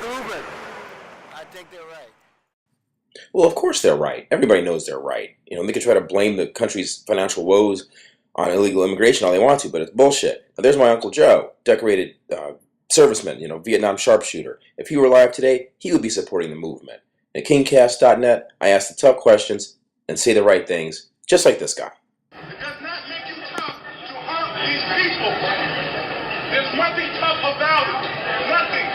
movement. I think they're right. Well, of course they're right. Everybody knows they're right. They can try to blame the country's financial woes on illegal immigration all they want to, but it's bullshit. Now, there's my Uncle Joe, decorated serviceman, Vietnam sharpshooter. If he were alive today, he would be supporting the movement. At KingCast.net, I ask the tough questions and say the right things, just like this guy. It does not make you tough to hurt these people. There's nothing tough about it. Nothing.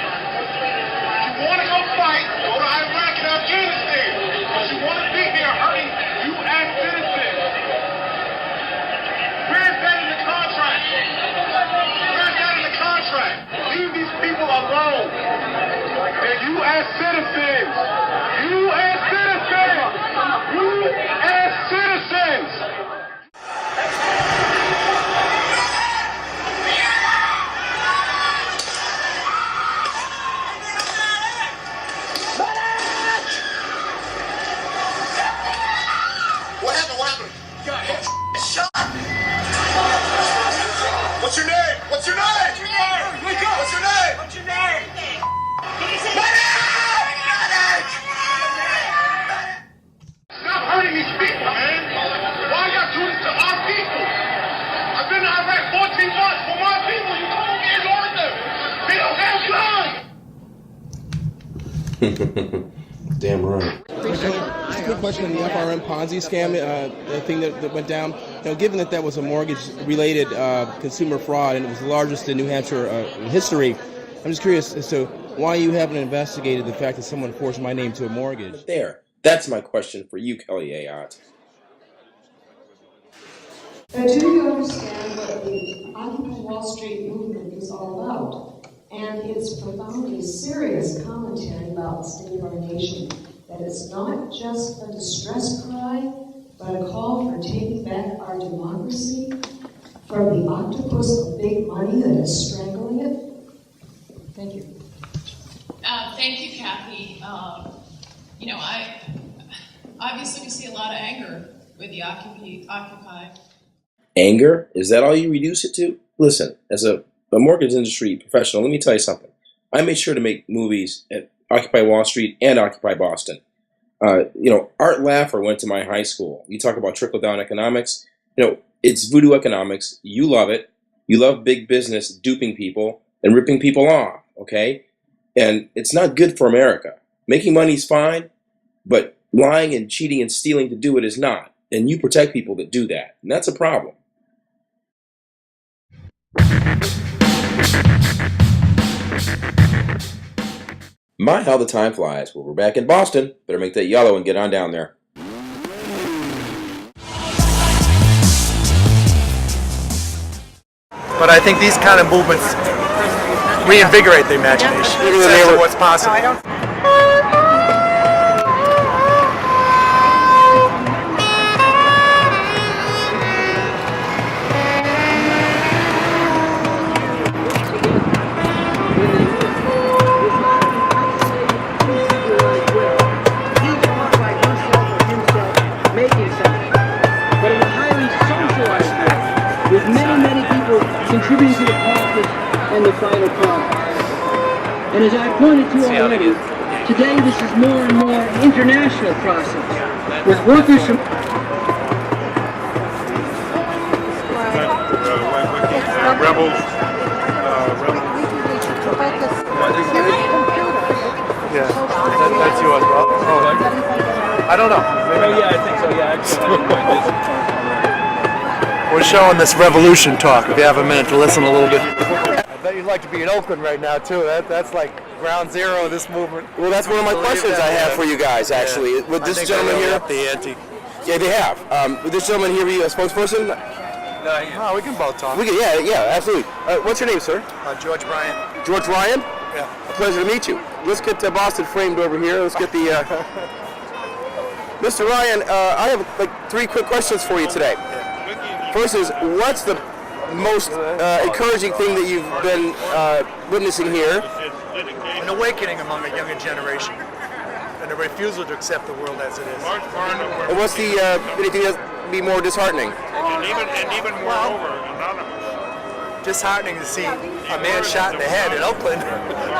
You want to go fight, go to Iraq and Afghanistan. But you want to be here hurting U.S. citizens. Where's that in the contract? Where's that in the contract? Leave these people alone. They're U.S. citizens. U.S. citizens. U.S. citizens. What happened? Shot! What's your name? What's your name? Wake up! What's your name? What's your name? Stop hurting these people, man! Why y'all do this to our people? I've been to Iraq 14 months for my people. You come over here and order them. They don't have guns. Damn right. Just a quick question on the FRM Ponzi scam, the thing that went down. Given that was a mortgage-related consumer fraud and it was the largest in New Hampshire in history, I'm just curious as to why you haven't investigated the fact that someone forged my name to a mortgage. That's my question for you, Kelly Ayotte. Now, do you understand what the Occupy Wall Street movement is all about? And its profoundly serious commentary about the state of our nation, that it's not just a distress cry, but a call for taking back our democracy from the octopus of big money that is strangling it? Thank you. Thank you, Kathy. I obviously we see a lot of anger with the Occupy. Anger? Is that all you reduce it to? Listen, as a mortgage industry professional, let me tell you something. I made sure to make movies at Occupy Wall Street and Occupy Boston. Art Laffer went to my high school. You talk about trickle-down economics. It's voodoo economics. You love it. You love big business duping people and ripping people off, okay? And it's not good for America. Making money is fine, but lying and cheating and stealing to do it is not. And you protect people that do that. And that's a problem. My, how the time flies. Well, we're back in Boston. Better make that yellow and get on down there. But I think these kind of movements reinvigorate the imagination. Sense of what's possible. Contributing to the process and the final product. And as I pointed to already, today this is more and more an international process, with workers from... Rebels. Yeah, that's you as well. Oh, I don't know. Maybe. I think so, yeah. We're showing this revolution talk, if you have a minute to listen a little bit. I bet you'd like to be in Oakland right now, too. That's like ground zero of this movement. Well, that's one of my questions I have for you guys, actually. Yeah. Would this gentleman here... the ante. Yeah, they have. Would this gentleman here be a spokesperson? No, we can both talk. Yeah, absolutely. What's your name, sir? George Bryant. George Ryan? Yeah. A pleasure to meet you. Let's get Boston framed over here. Let's get the... Mr. Ryan, I have like 3 quick questions for you today. First is, what's the most encouraging thing that you've been witnessing here? An awakening among a younger generation, and a refusal to accept the world as it is. And what's the anything that would be more disheartening? And even moreover, disheartening to see a man shot in the head in Oakland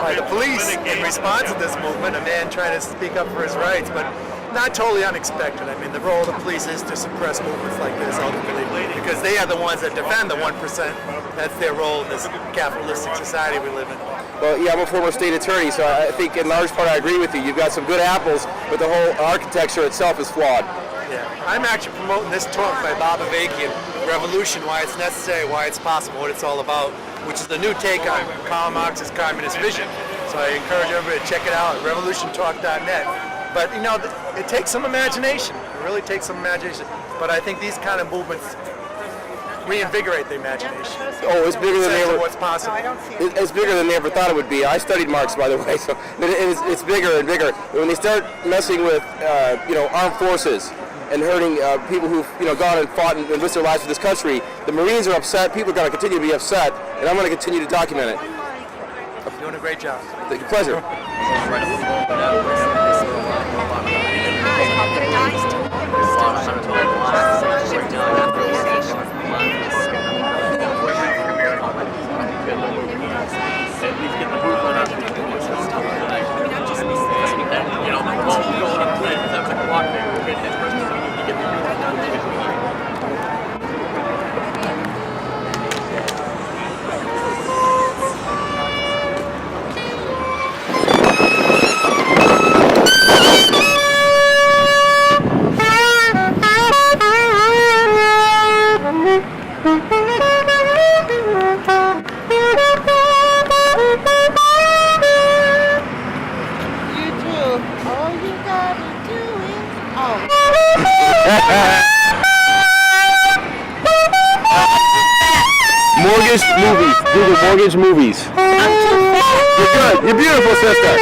by the police in response to this movement, a man trying to speak up for his rights, but not totally unexpected. I mean, the role of the police is to suppress movements like this ultimately, because they are the ones that defend the 1%. That's their role in this capitalistic society we live in. Well, yeah, I'm a former state attorney, so I think in large part I agree with you. You've got some good apples, but the whole architecture itself is flawed. Yeah, I'm actually promoting this talk by Bob Avakian, Revolution, Why It's Necessary, Why It's Possible, what it's all about, which is the new take on Karl Marx's communist vision. So I encourage everybody to check it out at revolutiontalk.net. But, you know, it takes some imagination. It really takes some imagination. But I think these kind of movements reinvigorate the imagination. Oh, it's bigger than they ever. What's possible. It's bigger than they ever thought it would be. I studied Marx, by the way, so it's bigger and bigger. When they start messing with, armed forces and hurting people who've, gone and fought and risked their lives for this country, the Marines are upset. People are going to continue to be upset, and I'm going to continue to document it. You're doing a great job. Thank you. Pleasure. Mortgage movies. Google mortgage movies. You're good. You're beautiful, sister.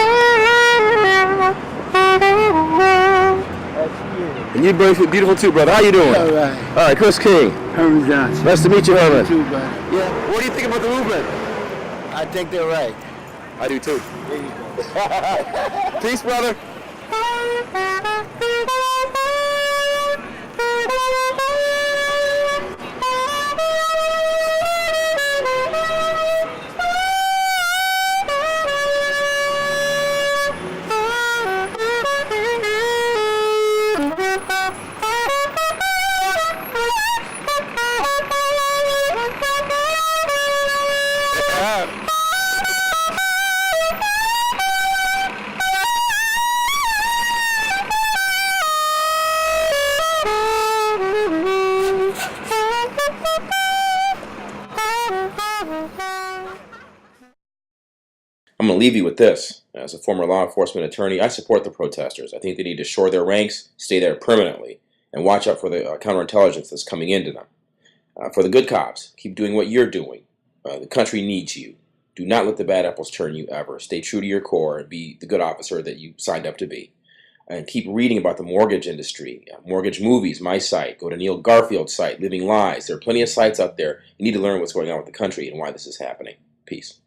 And you're beautiful too, brother. How you doing? All right. All right, Chris King. Herman Johnson. Nice to meet you, Herman. You too, buddy. Yeah. What do you think about the movement? I think they're right. I do too. There you go. Peace, brother. I'm going to leave you with this. As a former law enforcement attorney, I support the protesters. I think they need to shore their ranks, stay there permanently, and watch out for the counterintelligence that's coming into them. For the good cops, keep doing what you're doing. The country needs you. Do not let the bad apples turn you ever. Stay true to your core and be the good officer that you signed up to be. And keep reading about the mortgage industry, mortgage movies, my site. Go to Neil Garfield's site, Living Lies. There are plenty of sites out there. You need to learn what's going on with the country and why this is happening. Peace.